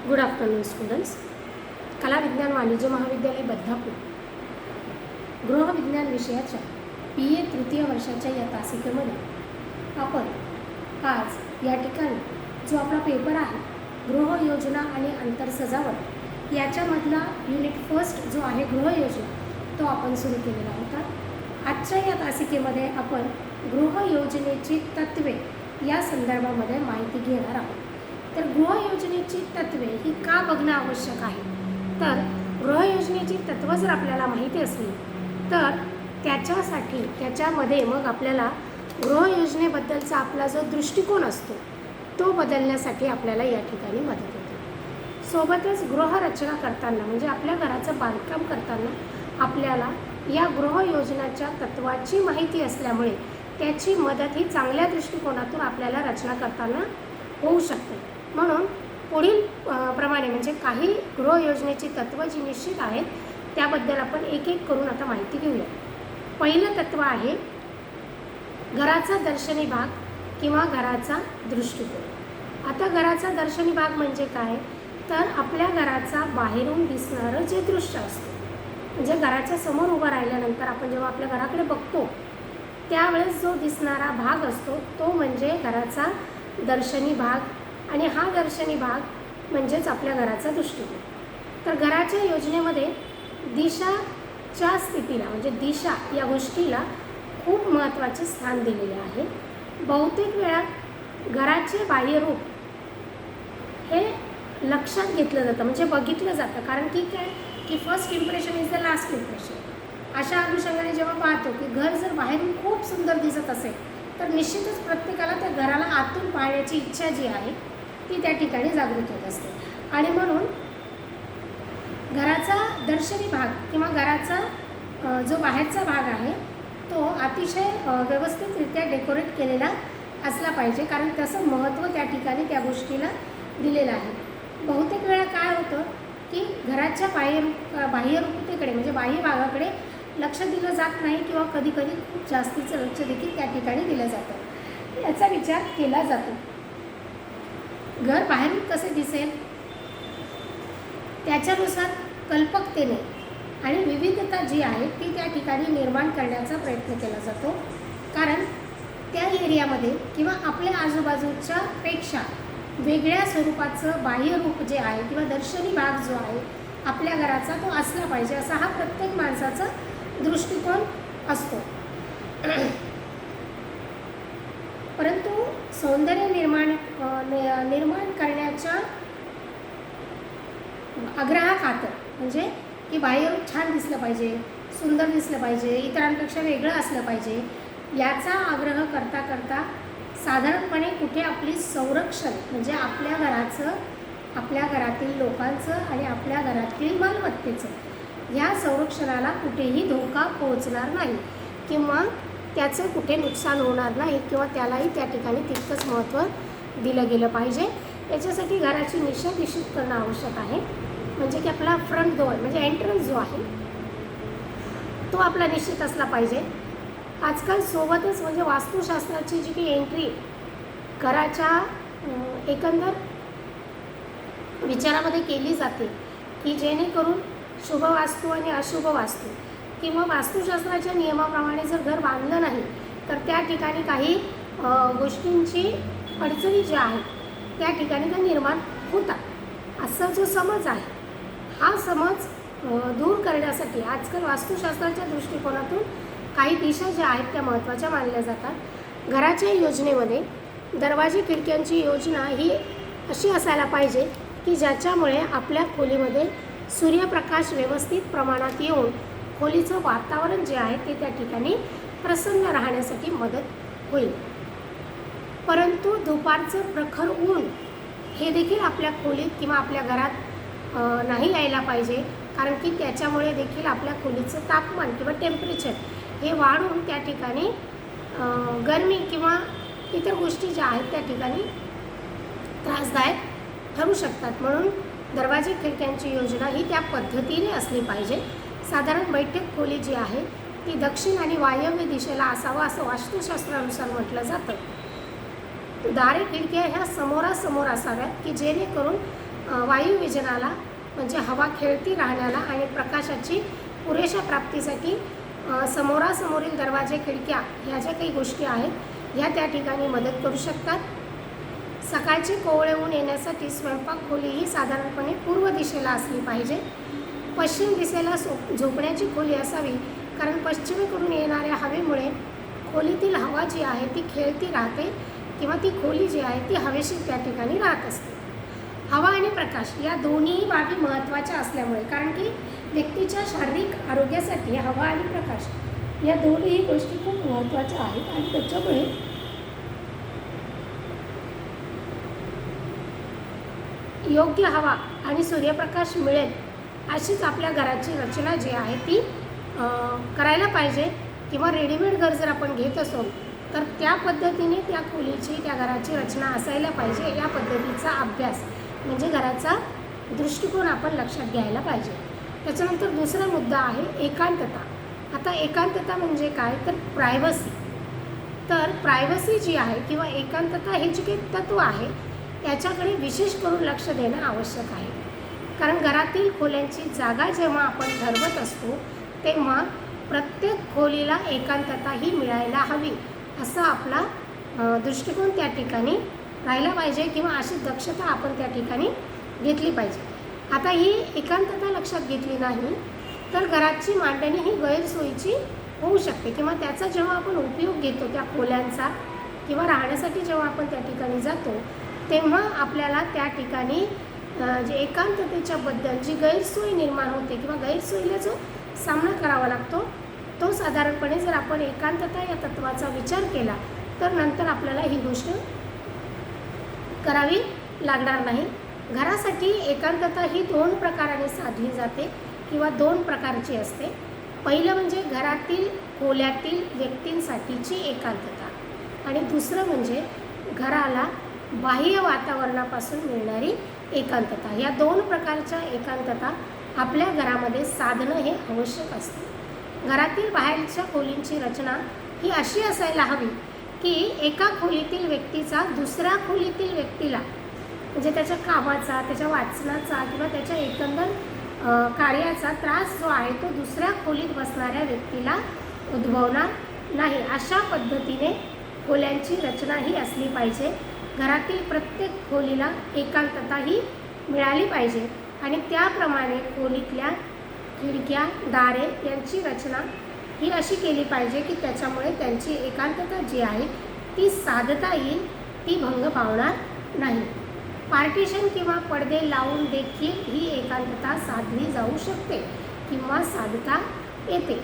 Good afternoon students. कला विज्ञान वाणिज्य महाविद्यालय बदलापूर गृहविज्ञान विषयाच्या BA तृतीय वर्षाच्या या तासिकेमध्ये आपण आज या ठिकाणी जो आपला पेपर आहे गृहयोजना आणि अंतरसजावट याच्यामधला युनिट फर्स्ट जो आहे गृहयोजना तो आपण सुरू केलेला होता. आजच्या या तासिकेमध्ये आपण गृहयोजनेची तत्त्वे या संदर्भामध्ये माहिती घेणार आहोत. तर गृहयोजनेची तत्त्वे ही का बघणं आवश्यक आहे, तर गृहयोजनेची तत्त्व जर आपल्याला माहिती असली तर त्याच्यामध्ये मग आपल्याला गृहयोजनेबद्दलचा आपला जो दृष्टिकोन असतो तो बदलण्यासाठी आपल्याला या ठिकाणी मदत होते. सोबतच गृहरचना करताना म्हणजे आपल्या घराचं बांधकाम करताना आपल्याला या गृहयोजनाच्या तत्त्वाची माहिती असल्यामुळे त्याची मदत ही चांगल्या दृष्टिकोनातून आपल्याला रचना करताना होऊ शकते. म्हणून पुढील प्रमाणे म्हणजे काही गृहयोजनेची तत्त्व जी निश्चित आहेत त्याबद्दल आपण एक एक करून आता माहिती घेऊया. पहिलं तत्त्व आहे घराचा दर्शनी भाग किंवा घराचा दृष्टिकोन. आता घराचा दर्शनी भाग म्हणजे काय, तर आपल्या घराचा बाहेरून दिसणारं जे दृश्य असतं म्हणजे घराच्या समोर उभं राहिल्यानंतर आपण जेव्हा आपल्या घराकडे बघतो त्यावेळेस जो दिसणारा भाग असतो तो म्हणजे घराचा दर्शनी भाग आणि हा दर्शनी भाग म्हणजेच आपल्या घराचा दृष्टिकोन. तर घराच्या योजनेमध्ये दिशाच्या स्थितीला म्हणजे दिशा या गोष्टीला खूप महत्त्वाचे स्थान दिलेले आहे. बहुतेक वेळा घराचे बाह्यरूप हे लक्षात घेतलं जातं म्हणजे बघितलं जातं, कारण की काय की first impression is the last impression. अशा अनुषंगाने जेव्हा पाहतो की घर जर बाहेरून खूप सुंदर दिसत असेल तर निश्चितच प्रत्येकाला त्या घराला आतून पाहण्याची इच्छा जी आहे ती त्या ठिकाणी जागृत होत असते. आणि म्हणून घराचा दर्शनी भाग किंवा घराचा जो बाहेरचा भाग आहे तो अतिशय व्यवस्थितरित्या डेकोरेट केलेला असला पाहिजे, कारण त्याचं महत्त्व त्या ठिकाणी त्या गोष्टीला दिलेलं आहे. बहुतेक वेळा काय होतं की घराच्या बाह्यरूपतेकडे म्हणजे बाह्य भागाकडे लक्ष दिलं जात नाही किंवा कधीकधी खूप जास्तीचं लक्ष देखील त्या ठिकाणी दिलं जातं. याचा विचार केला जातो. घर बाहेरून कसे दिसेल त्याच्यानुसार कल्पकतेने आणि विविधता जी आहे ती त्या ठिकाणी निर्माण करण्याचा प्रयत्न केला जातो, कारण त्या एरियामध्ये किंवा आपल्या आजूबाजूच्या पेक्षा वेगळ्या स्वरूपाचं बाह्यरूप जे आहे किंवा दर्शनी भाग जो आहे आपल्या घराचा तो असला पाहिजे असा हा प्रत्येक माणसाचा दृष्टिकोन असतो. परंतु सौंदर्य निर्माण करण्याच्या आग्रहाखातर म्हणजे की बाह्यरूप छान दिसलं पाहिजे, सुंदर दिसलं पाहिजे, इतरांपेक्षा वेगळं असलं पाहिजे याचा आग्रह करता करता साधारणपणे कुठे आपली संरक्षण म्हणजे आपल्या घराचं, आपल्या घरातील लोकांचं आणि आपल्या घरातील मालमत्तेचं ह्या संरक्षणाला कुठेही धोका पोहोचणार नाही किंवा त्याचं कुठे नुकसान होणार नाही किंवा त्यालाही त्या ठिकाणी तितकंच महत्त्व दिलं गेलं पाहिजे. याच्यासाठी घराची दिशा निश्चित करणं आवश्यक आहे. म्हणजे की आपला फ्रंट डोअर म्हणजे एंट्रन्स जो आहे तो आपला निश्चित असला पाहिजे. आजकाल सोबतच म्हणजे वास्तुशास्त्राची जी काही एंट्री घराच्या एकंदर विचारामध्ये केली जाते की जेणेकरून शुभ वास्तू आणि अशुभ वास्तू किंवा वास्तुशास्त्राच्या नियमाप्रमाणे जर घर बांधलं नाही तर त्या ठिकाणी काही गोष्टींची अडचणी ज्या आहेत त्या ठिकाणी त्या निर्माण होतात. असा जो समज आहे हा समज दूर करण्यासाठी आजकाल वास्तुशास्त्राच्या दृष्टिकोनातून काही दिशा ज्या आहेत त्या महत्त्वाच्या मानल्या जातात. घराच्या योजनेमध्ये दरवाजे खिडक्यांची योजना ही अशी असायला पाहिजे की ज्याच्यामुळे आपल्या खोलीमध्ये सूर्यप्रकाश व्यवस्थित प्रमाणात येऊन खोलीचं वातावरण जे आहे ते त्या ठिकाणी प्रसन्न राहण्यासाठी मदत होईल. परंतु दुपारचं प्रखर ऊन हे देखील आपल्या खोलीत किंवा आपल्या घरात नाही यायला पाहिजे, कारण की त्याच्यामुळे देखील आपल्या खोलीचं तापमान किंवा टेम्परेचर हे वाढून त्या ठिकाणी गरमी किंवा इतर गोष्टी ज्या आहेत त्या ठिकाणी त्रासदायक ठरू शकतात. म्हणून दरवाजे खिडक्यांची योजना ही त्या पद्धतीने असली पाहिजे. साधारण बैठक खोली जी आहे ती दक्षिण आणि वायव्य दिशेला असावं असं वास्तुशास्त्रानुसार म्हटलं जातं. दारे खिडक्या ह्या समोरासमोर असाव्यात की जेणेकरून वायुविजनाला म्हणजे हवा खेळती राहण्याला आणि प्रकाशाची पुरेशा प्राप्तीसाठी समोरासमोरील दरवाजे खिडक्या ह्या ज्या काही गोष्टी आहेत ह्या त्या ठिकाणी मदत करू शकतात. सकाळचे कोवळे ऊन येण्यासाठी स्वयंपाक खोली ही साधारणपणे पूर्व दिशेला असली पाहिजे. पश्चिम दिशेला झोपण्याची खोली असावी, कारण पश्चिमेकडून येणाऱ्या हवेमुळे खोलीतील हवा जी आहे ती खेळती राहते किंवा ती खोली जी आहे ती हवेशीर त्या ठिकाणी राहत असते. हवा आणि प्रकाश या दोन्ही बाबी महत्त्वाच्या असल्यामुळे, कारण की व्यक्तीच्या शारीरिक आरोग्यासाठी हवा आणि प्रकाश या दोन्ही गोष्टी खूप महत्त्वाच्या आहेत आणि त्याच्यामुळे योग्य हवा आणि सूर्यप्रकाश मिळेल अशीच आपल्या घराची रचना जी आहे ती करायला पाहिजे. किंवा रेडीमेड घर जर आपण घेत असो तर त्या पद्धतीने त्या खोलीची त्या घराची रचना असायला पाहिजे. या पद्धतीचा अभ्यास म्हणजे घराचा दृष्टिकोन आपण लक्षात घ्यायला पाहिजे. त्याच्यानंतर दुसरा मुद्दा आहे एकांतता. आता एकांतता म्हणजे काय तर प्रायव्हसी. तर प्रायव्हसी जी आहे किंवा एकांतता हे जे काही तत्त्व आहे याच्याकडे विशेष करून लक्ष देणं आवश्यक आहे. कारण घरातील खोल्यांची जागा जेव्हा आपण ठरवत असतो तेव्हा प्रत्येक खोलीला एकांतता ही मिळायला हवी असा आपला दृष्टिकोन त्या ठिकाणी राहिला पाहिजे किंवा अशी दक्षता आपण त्या ठिकाणी घेतली पाहिजे. आता ही एकांतता लक्षात घेतली नाही तर घराची मांडणी ही गैरसोयीची होऊ शकते किंवा त्याचा जेव्हा आपण उपयोग घेतो त्या खोल्यांचा किंवा राहण्यासाठी जेव्हा आपण त्या ठिकाणी जातो तेव्हा आपल्याला त्या ठिकाणी जे एकांततेच्या बद्दल जी गैरसोय निर्माण होते किंवा गैरसोयीला जो सामना करावा लागतो तो साधारणपणे जर आपण एकांतता या तत्त्वाचा विचार केला तर नंतर आपल्याला ही गोष्ट करावी लागणार नाही. घरासाठी एकांतता ही 2 प्रकाराने साधली जाते किंवा 2 प्रकारची असते. पहिलं म्हणजे घरातील खोल्यातील व्यक्तींसाठीची एकांतता आणि दुसरं म्हणजे घराला बाह्य वातावरणापासून मिळणारी एकांतता. या 2 प्रकारच्या एकांतता आपल्या घरामध्ये साधणं हे आवश्यक असते. घरातील बाहेरच्या खोलींची रचना ही अशी असायला हवी की एका खोलीतील व्यक्तीचा दुसऱ्या खोलीतील व्यक्तीला म्हणजे त्याच्या कामाचा, त्याच्या वाचनाचा किंवा त्याच्या एकंदर कार्याचा त्रास जो आहे तो दुसऱ्या खोलीत बसणाऱ्या व्यक्तीला उद्भवणार नाही अशा पद्धतीने खोल्यांची रचना ही असली पाहिजे. घरातील प्रत्येक खोलीला एकांतता ही मिळाली पाहिजे आणि त्याप्रमाणे खोलीतल्या खिडक्या दारे यांची रचना ही अशी केली पाहिजे की त्याच्यामुळे त्यांची एकांतता जी आहे ती साधता येईल, ती भंग पावणार नाही. पार्टिशन किंवा पडदे लावून देखील ही एकांतता साधली जाऊ शकते किंवा साधता येते.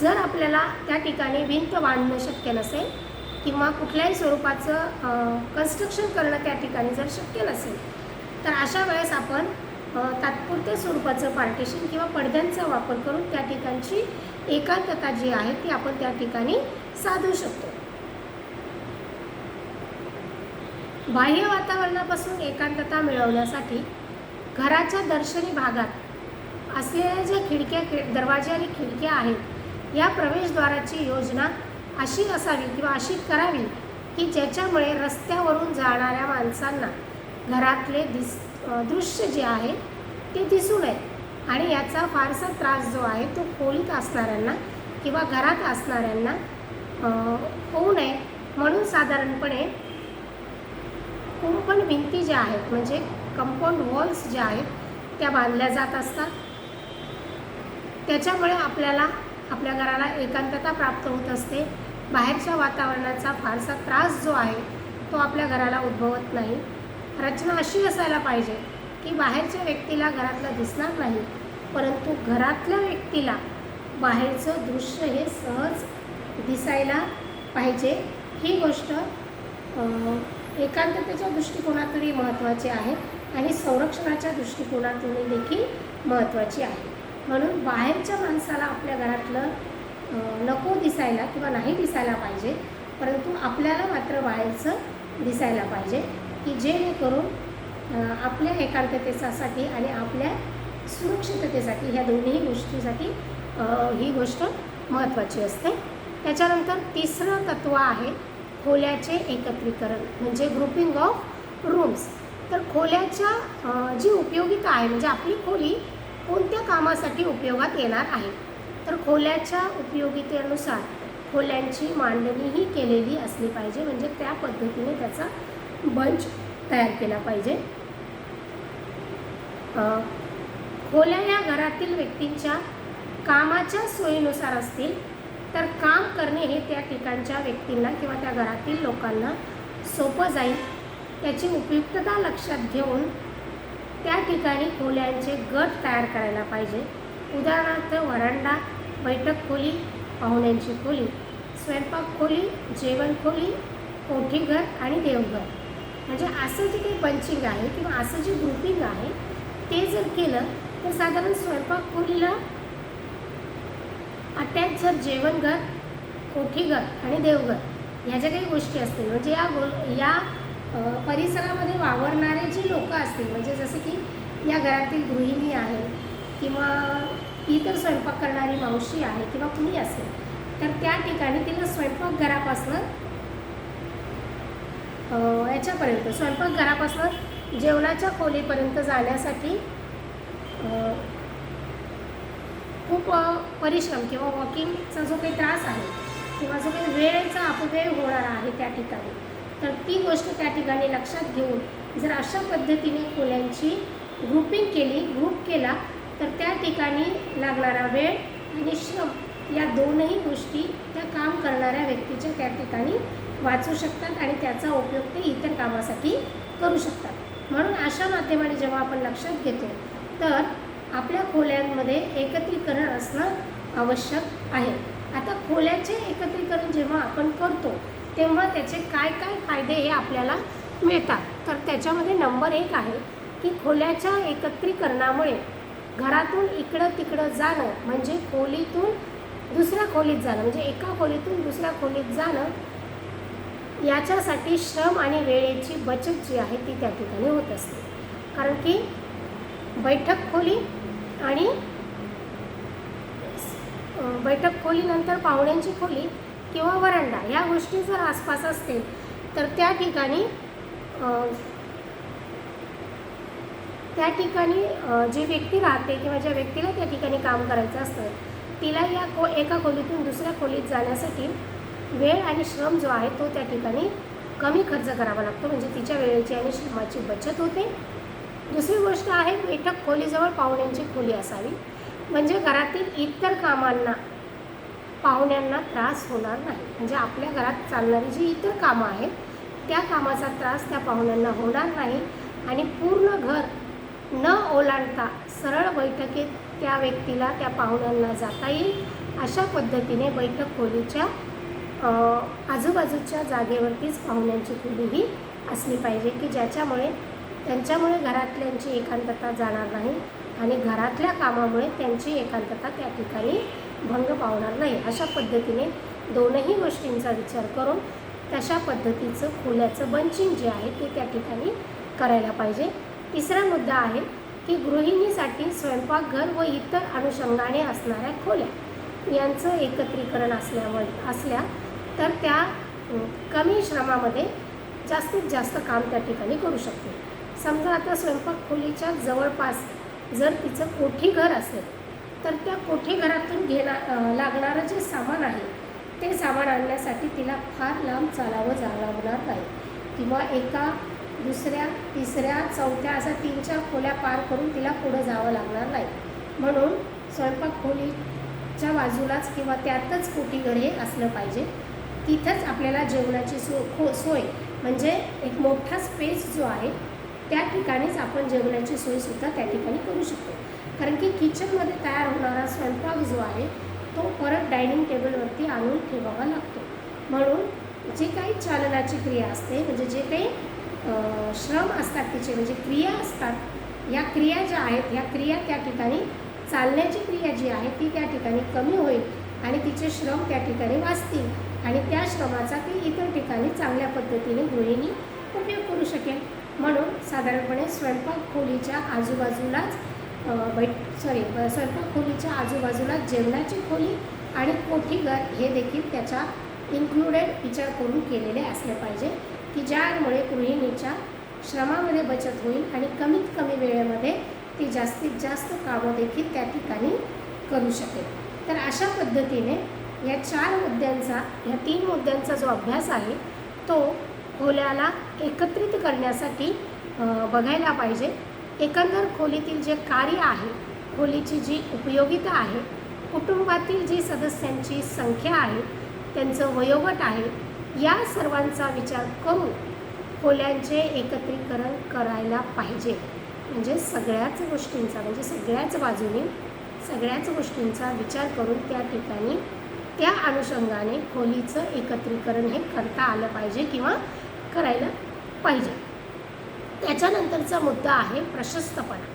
जर आपल्याला त्या ठिकाणी भिंत बांधणं शक्य नसेल किंवा कुठल्याही स्वरूपाचं कन्स्ट्रक्शन करणं त्या ठिकाणी जर शक्य नसेल तर अशा वेळेस आपण तात्पुरत्या स्वरूपाचं पार्टिशन किंवा पडद्यांचा वापर करून त्या ठिकाणची एकांतता जी आहे ती आपण त्या ठिकाणी साधू शकतो. बाह्य वातावरणापासून एकांतता मिळवण्यासाठी घराच्या दर्शनी भागात असलेल्या ज्या खिडक्या दरवाजे आणि खिडक्या आहेत या प्रवेशद्वाराची योजना अशी असावी किंवा अशी करावी की ज्याच्यामुळे रस्त्यावरून जाणाऱ्या माणसांना घरातले दृश्य जे आहे ते दिसू नये आणि याचा फारसा त्रास जो आहे तो खोलीत असणाऱ्यांना किंवा घरात असणाऱ्यांना होऊ नये म्हणून साधारणपणे कुंपण भिंती ज्या आहेत म्हणजे कंपाऊंड वॉल्स ज्या आहेत त्या बांधल्या जात असतात. त्याच्यामुळे आपल्याला आपल्या घराला एकांतता प्राप्त होत असते. बाहेरच्या वातावरणाचा फारसा त्रास जो आहे तो आपल्या घराला उद्भवत नाही. रचना अशी असायला पाहिजे की बाहेरच्या व्यक्तीला घरातलं दिसणार नाही परंतु घरातल्या व्यक्तीला बाहेरचं दृश्य हे सहज दिसायला पाहिजे. ही गोष्ट एकांततेच्या दृष्टिकोनातूनही महत्त्वाची आहे आणि संरक्षणाच्या दृष्टिकोनातूनही देखील महत्त्वाची आहे. म्हणून बाहेरच्या माणसाला आपल्या घरातलं नको दिसायला किंवा नाही दिसायला पाहिजे परंतु आपल्याला मात्र बाहेरचं दिसायला पाहिजे की जेणेकरून आपल्या एकांततेसाठी आणि आपल्या सुरक्षिततेसाठी ह्या दोन्ही गोष्टीसाठी ही गोष्ट महत्त्वाची असते. त्याच्यानंतर तिसरं तत्त्व आहे खोल्याचे एकत्रीकरण म्हणजे ग्रुपिंग ऑफ रूम्स. तर खोल्याच्या जी उपयोगिता आहे, म्हणजे आपली खोली कोणत्या कामासाठी उपयोगात येणार आहे, तर खोल्याच्या उपयोगितेनुसार खोल्यांची मांडणीही केलेली असली पाहिजे, म्हणजे त्या पद्धतीने त्याचा बंच तयार केला पाहिजे. खोल्या या घरातील व्यक्तींच्या कामाच्या सोयीनुसार असतील तर काम करणे हे त्या ठिकाणच्या व्यक्तींना किंवा त्या घरातील लोकांना सोपं जाईल. त्याची उपयुक्तता लक्षात घेऊन त्या ठिकाणी खोल्यांचे गट तयार करायला पाहिजे. उदाहरणार्थ व्हरांडा, बैठक खोली, पाहुण्यांची खोली, स्वयंपाक खोली, जेवण खोली, कोठीघर आणि देवघर. म्हणजे असं जे काही बंचिंग आहे किंवा असं जे ग्रुपिंग आहे ते जर केलं तर साधारण स्वयंपाक खोलीला अटॅच जर जेवणघर, कोठीघर आणि देवघर ह्या ज्या काही गोष्टी असतील, म्हणजे या परिसरामध्ये वावरणारे जे लोक असतील, म्हणजे जसे की या घरातील गृहिणी आहे किंवा इतर स्वयंपाक करणारी मावशी आहे किंवा कुणी असेल, तर त्या ठिकाणी तिला स्वयंपाकघरापासून जेवणाच्या खोलीपर्यंत जाण्यासाठी खूप परिश्रम किंवा वॉकिंगचा जो काही त्रास आहे किंवा जो काही वेळेचा अपव्यय होणार आहे त्या ठिकाणी, तर ती गोष्ट त्या ठिकाणी लक्षात घेऊन जर अशा पद्धतीने खोल्यांची ग्रुप केला तर त्या ठिकाणी लागणारा वेळ आणि श्रम या दोनही गोष्टी त्या काम करणाऱ्या व्यक्तीच्या त्या ठिकाणी वाचू शकतात आणि त्याचा उपयोग ते इतर कामासाठी करू शकतात. म्हणून अशा माध्यमाने जेव्हा आपण लक्षात घेतो तर आपल्या खोल्यांमध्ये एकत्रीकरण असणं आवश्यक आहे. आता खोल्यांचे एकत्रीकरण जेव्हा आपण करतो तेव्हा त्याचे काय काय फायदे हे आपल्याला मिळतात, तर त्याच्यामध्ये नंबर 1 आहे की खोल्याच्या एकत्रीकरणामुळे घरातून इकडं तिकडं जाणं, म्हणजे खोलीतून दुसऱ्या खोलीत जाणं, म्हणजे एका खोलीतून दुसऱ्या खोलीत जाणं, याच्यासाठी श्रम आणि वेळेची बचत जी आहे ती त्या ठिकाणी होत असते. कारण की बैठक खोलीनंतर पाहुण्यांची खोली किंवा वरांडा या गोष्टी जर आसपास असतील तर त्या ठिकाणी जी व्यक्ती राहते किंवा ज्या व्यक्तीला त्या ठिकाणी काम करायचं असतं तिला एका खोलीतून दुसऱ्या खोलीत जाण्यासाठी वेळ आणि श्रम जो आहे तो त्या ठिकाणी कमी खर्च करावा लागतो, म्हणजे तिच्या वेळेची आणि श्रमाची बचत होते. दुसरी गोष्ट आहे बैठक खोलीजवळ पाहुण्यांची खोली असावी, म्हणजे घरातील इतर कामांना पाहुण्यांना त्रास होणार नाही. म्हणजे आपल्या घरात चालणारी जी इतर कामं आहेत त्या कामाचा त्रास त्या पाहुण्यांना होणार नाही आणि पूर्ण घर न ओलांडता सरळ बैठकीत त्या व्यक्तीला त्या पाहुण्यांना जाता येईल. अशा पद्धतीने बैठक खोलीच्या आजूबाजूच्या जागेवरतीच पाहुण्यांची खोली ही असली पाहिजे की त्यांच्यामुळे घरातल्यांची एकांतता जाणार नाही आणि घरातल्या कामामुळे त्यांची एकांतता त्या ठिकाणी भंग पावणार नाही. अशा पद्धतीने दोनही गोष्टींचा विचार करून तशा पद्धतीचं खोल्याचं बंचिंग जे आहे ते त्या ठिकाणी करायला पाहिजे. तिसरा मुद्दा आहे की गृहिणीसाठी स्वयंपाकघर व इतर अनुषंगाने असणाऱ्या खोल्या यांचं एकत्रीकरण असल्या तर त्या कमी श्रमामध्ये जास्तीत जास्त काम त्या ठिकाणी करू शकते. समजा आता स्वयंपाक खोलीच्या जवळपास जर तिचं कोठीघर असेल तर त्या कोठीघरातून लागणारं जे सामान आहे ते सामान आणण्यासाठी तिला फार लांब चालावं लागणार नाही किंवा एका दुसऱ्या तिसऱ्या चौथ्या अशा 3-4 खोल्या पार करून तिला पुढं जावं लागणार नाही. म्हणून स्वयंपाक खोलीच्या बाजूलाच किंवा त्यातच कोठीघर हे असलं पाहिजे. तिथंच आपल्याला जेवणाची सोय म्हणजे एक मोठा स्पेस जो आहे त्या ठिकाणीच आपण जेवणाची सोयसुद्धा त्या ठिकाणी करू शकतो. कारण की किचनमध्ये तयार होणारा स्वयंपाक जो आहे तो परत डायनिंग टेबलवरती आणून ठेवावा लागतो. म्हणून जी काही चालनाची क्रिया असते, म्हणजे जे काही श्रम असतात तिचे, म्हणजे क्रिया असतात, या क्रिया ज्या आहेत ह्या क्रिया त्या ठिकाणी चालण्याची क्रिया जी आहे ती त्या ठिकाणी कमी होईल आणि तिचे श्रम त्या ठिकाणी वाचतील आणि त्या श्रमाचा ती इतर ठिकाणी चांगल्या पद्धतीने गृहिणी उपयोग करू शकेल. म्हणून साधारणपणे स्वयंपाक खोलीच्या आजूबाजूला जेवणाची खोली आणि कोठीघर हे देखील त्याच्या इन्क्लुडेड विचार करून केलेले असले पाहिजे की ज्यामुळे गृहिणीच्या श्रमामध्ये बचत होईल आणि कमीत कमी वेळेमध्ये ती जास्तीत जास्त कामं देखील त्या ठिकाणी करू शकेल. तर अशा पद्धतीने या 3 मुद्द्यांचा जो अभ्यास आहे तो खोल्याला एकत्रित करण्यासाठी बघायला पाहिजे. एकंदर खोलीतील जे कार्य आहे, खोलीची जी उपयोगिता आहे, कुटुंबातील जी सदस्यांची संख्या आहे, त्यांचं वयोगट आहे, या सर्वांचा विचार करून खोल्यांचे एकत्रीकरण करायला पाहिजे. म्हणजे सगळ्याच गोष्टींचा, म्हणजे सगळ्याच गोष्टींचा विचार करून त्या ठिकाणी त्या अनुषंगाने खोलीचं एकत्रीकरण हे करता आलं पाहिजे किंवा करायला पाहिजे. त्याच्यानंतरचा मुद्दा आहे प्रशस्तपणा.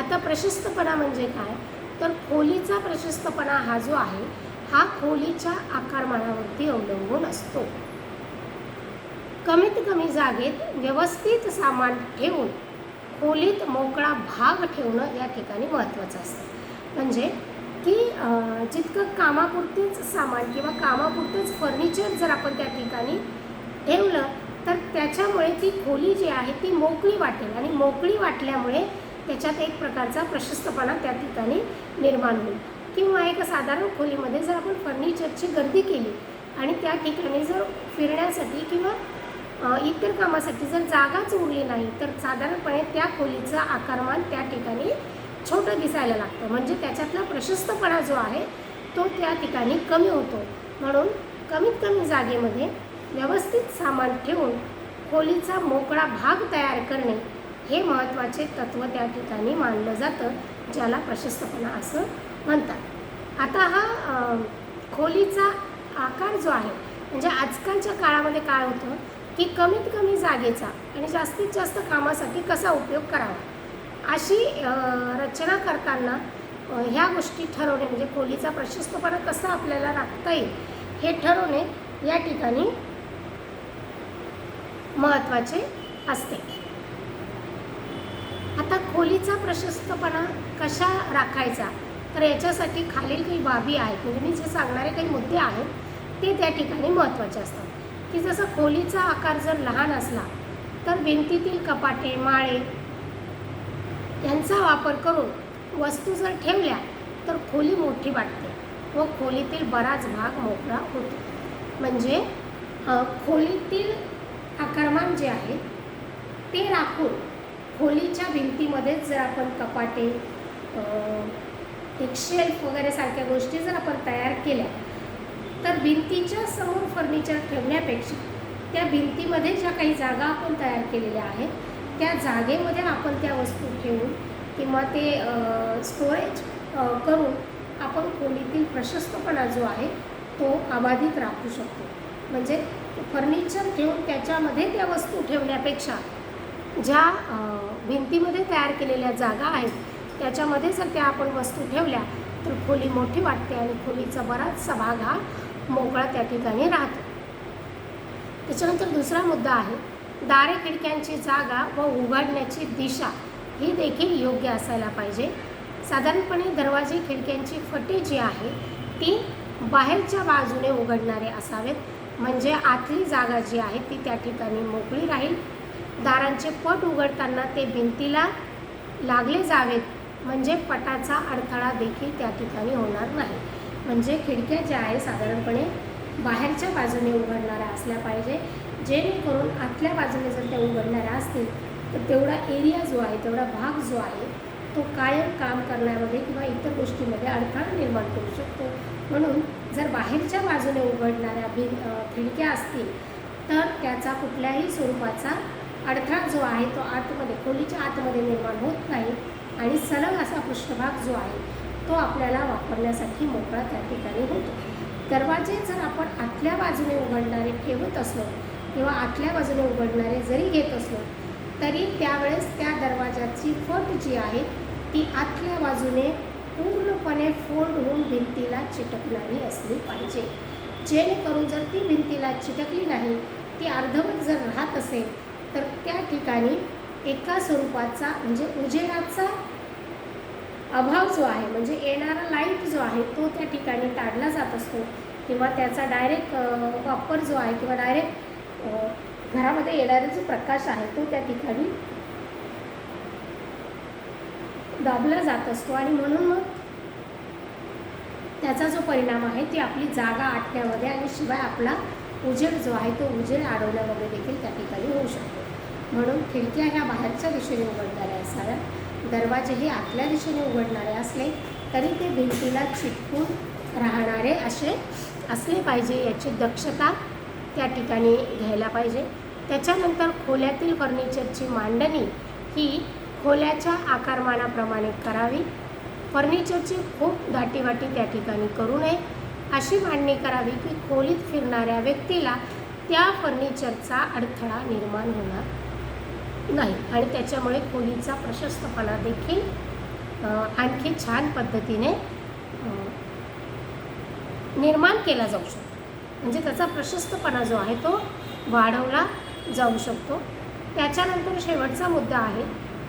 आता प्रशस्तपणा म्हणजे काय, तर खोलीचा प्रशस्तपणा हा जो आहे हा खोलीच्या आकारमानावरती अवलंबून असतो. कमीत कमी जागेत व्यवस्थित सामान ठेवून खोलीत मोकळा भाग ठेवणं या ठिकाणी महत्त्वाचं असतं. म्हणजे की जितकं कामापुरतेच सामान किंवा कामापुरतेच फर्निचर जर आपण त्या ठिकाणी ठेवलं तर त्याच्यामुळे ती खोली जी आहे ती मोकळी वाटेल आणि मोकळी वाटल्यामुळे त्याच्यात एक प्रकारचा प्रशस्तपणा त्या ठिकाणी निर्माण होईल. किंवा एका साधारण खोलीमध्ये जर आपण फर्निचरची गर्दी केली आणि त्या ठिकाणी जर फिरण्यासाठी किंवा इतर कामासाठी जर जागाच उरली नाही तर साधारणपणे त्या खोलीचं आकारमान त्या ठिकाणी छोटं दिसायला लागतं. म्हणजे त्याच्यातला प्रशस्तपणा जो आहे तो त्या ठिकाणी कमी होतो. म्हणून कमीत कमी जागेमध्ये व्यवस्थित सामान ठेवून खोलीचा मोकळा भाग तयार करणे हे महत्त्वाचे तत्त्व त्या ठिकाणी मानलं जातं, ज्याला प्रशस्तपणा असं म्हणतात. आता हा खोलीचा आकार जो आहे, म्हणजे आजकालच्या काळामध्ये काय होतं की कमीत कमी जागेचा आणि जास्तीत जास्त कामासाठी कसा उपयोग करावा अशी रचना करताना ह्या गोष्टी ठरवणे, म्हणजे खोलीचा प्रशस्तपणा कसा आपल्याला राखता येईल हे ठरवणे या ठिकाणी महत्त्वाचे असते. आता खोलीचा प्रशस्तपणा कशा राखायचा, तर याच्यासाठी खालील काही बाबी आहेत, म्हणजे मी जे सांगणारे काही मुद्दे आहेत ते त्या ठिकाणी महत्त्वाचे असतात. की जसं खोलीचा आकार जर लहान असला तर भिंतीतील कपाटे, माळे यांचा वापर करून वस्तू जर ठेवल्या तर खोली मोठी वाटते व खोलीतील बराच भाग मोकळा होतो. म्हणजे खोलीतील आकारमान जे आहे ते राखून खोलीच्या भिंतीमध्येच जर आपण कपाटे, एक शेल्फ वगैरे सारख्या गोष्टी जर आपण तयार केल्या तर भिंतीच्या समोर फर्निचर ठेवण्यापेक्षा त्या भिंतीमध्ये ज्या काही जागा आपण तयार केलेल्या आहेत त्या जागेमध्ये आपण त्या वस्तू ठेवून किंवा ते स्टोरेज करून आपण खोलीतील प्रशस्तपणा जो आहे तो अबाधित राखू शकतो. म्हणजे फर्निचर ठेवून त्याच्यामध्ये त्या वस्तू ठेवण्यापेक्षा ज्या भिंतीमध्ये तयार केलेल्या जागा आहेत त्याच्यामध्ये जर त्या आपण वस्तू ठेवल्या तर खोली मोठी वाटते आणि खोलीचा बराचसा भाग हा मोकळा त्या ठिकाणी राहतो. त्याच्यानंतर दुसरा मुद्दा आहे दारे खिडक्यांची जागा व उघडण्याची दिशा ही देखील योग्य असायला पाहिजे. साधारणपणे दरवाजे खिडक्यांची फटे जी आहे ती बाहेरच्या बाजूने उघडणारे असावेत, म्हणजे आतली जागा जी आहे ती त्या ठिकाणी मोकळी राहील. दारांचे पट उघडताना ते भिंतीला लागले जावेत, म्हणजे पटाचा अडथळा देखील त्या ठिकाणी होणार नाही. म्हणजे खिडक्या ज्या आहे साधारणपणे बाहेरच्या बाजूने उघडणाऱ्या असल्या पाहिजे, जेणेकरून आतल्या बाजूने जर त्या उघडणाऱ्या असतील तर तेवढा एरिया जो आहे, तेवढा भाग जो आहे तो कायम काम करण्यामध्ये किंवा इतर गोष्टींमध्ये अडथळा निर्माण करू शकतो. म्हणून जर बाहेरच्या बाजूने उघडणाऱ्या खिडक्या असतील तर त्याचा कुठल्याही स्वरूपाचा अडथळा जो आहे तो आतमध्ये, खोलीच्या आतमध्ये निर्माण होत नाही आणि सलग असा पृष्ठभाग जो आहे तो आपल्याला वापरण्यासाठी मोकळा त्या ठिकाणी होतो. दरवाजे जर आपण आतल्या बाजूने उघडणारे ठेवत असलो किंवा आतल्या बाजूने उघडणारे जरी घेत असलो तरी त्यावेळेस त्या दरवाजाची फट जी आहे ती आतल्या बाजूने पूर्णपणे फोल्ड होऊन भिंतीला चिटकणारी असली पाहिजे, जेणेकरून जर ती भिंतीला चिटकली नाही, ती अर्धवट जर राहत असेल तर त्या ठिकाणी एका स्वरूपाचा म्हणजे उजेडाचा अभाव जो आहे, म्हणजे येणारा लाईट जो आहे तो त्या ठिकाणी टाळला जात असतो किंवा त्याचा डायरेक्ट वापर जो आहे किंवा डायरेक्ट घरामध्ये येणारा जो प्रकाश आहे तो त्या ठिकाणी दाबला जात असतो आणि म्हणून मग त्याचा जो परिणाम आहे ती आपली जागा आटण्यामध्ये आणि शिवाय आपला उजेड जो आहे तो उजेड अडवण्यामध्ये देखील त्या ठिकाणी होऊ शकतो. म्हणून खिडक्या ह्या बाहेरच्या दिशेने उघडणाऱ्या असाव्यात, दरवाजे हे आतल्या दिशेने उघडणारे असले तरी ते भिंतीला चिटकून राहणारे असले पाहिजे, याची दक्षता त्या ठिकाणी घ्यायला पाहिजे. त्याच्यानंतर खोल्यातील फर्निचरची मांडणी ही खोल्याच्या आकारमानाप्रमाणे करावी. फर्निचरची खूप दाटीवाटी त्या ठिकाणी करू नये. अशी मांडणी करावी की खोलीत फिरणाऱ्या व्यक्तीला त्या फर्निचरचा अडथळा निर्माण होणार नाही आणि त्याच्यामुळे खोलीचा प्रशस्तपणा देखील आणखी छान पद्धतीने निर्माण केला जाऊ शकतो. म्हणजे त्याचा प्रशस्तपणा जो आहे तो वाढवला जाऊ शकतो. त्याच्यानंतर शेवटचा मुद्दा आहे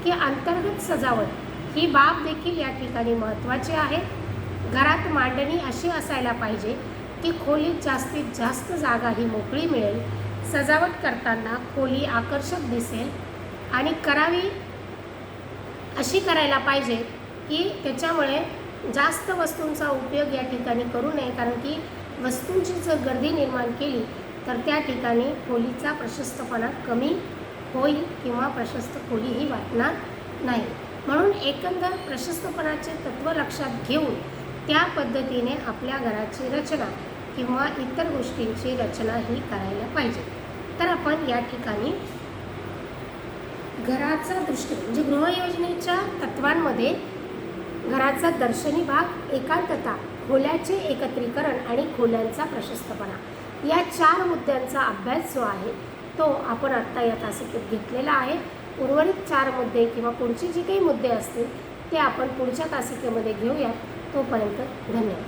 की अंतर्गत सजावट ही बाब देखील या ठिकाणी महत्त्वाची आहे. घरात मांडणी अशी असायला पाहिजे की खोलीत जास्तीत जास्त जागा ही मोकळी मिळेल. सजावट करताना खोली आकर्षक दिसेल आणि अशी करायला पाहिजे की त्याच्यामुळे जास्त वस्तूंचा उपयोग या ठिकाणी करू नये, कारण की वस्तूंची जर गर्दी निर्माण केली तर त्या ठिकाणी खोलीचा प्रशस्तपणा कमी होईल किंवा प्रशस्त खोली ही वाटणार नाही. म्हणून एकंदर प्रशस्तपणाचे तत्त्व लक्षात घेऊन त्या पद्धतीने आपल्या घराची रचना किंवा इतर गोष्टींची रचना ही करायला पाहिजे. तर आपण या ठिकाणी घराचा दृष्टिकोन म्हणजे गृहयोजनेच्या तत्वांमध्ये घराचा दर्शनी भाग, एकांतता, खोल्याचे एकत्रीकरण आणि खोल्यांचा प्रशस्तपणा या 4 मुद्द्यांचा अभ्यास जो आहे तो आपण आत्ता या तासिकेत घेतलेला आहे. उर्वरित 4 मुद्दे किंवा पुढचे जे काही मुद्दे असतील ते आपण पुढच्या तासिकेमध्ये घेऊयात. तोपर्यंत धन्यवाद.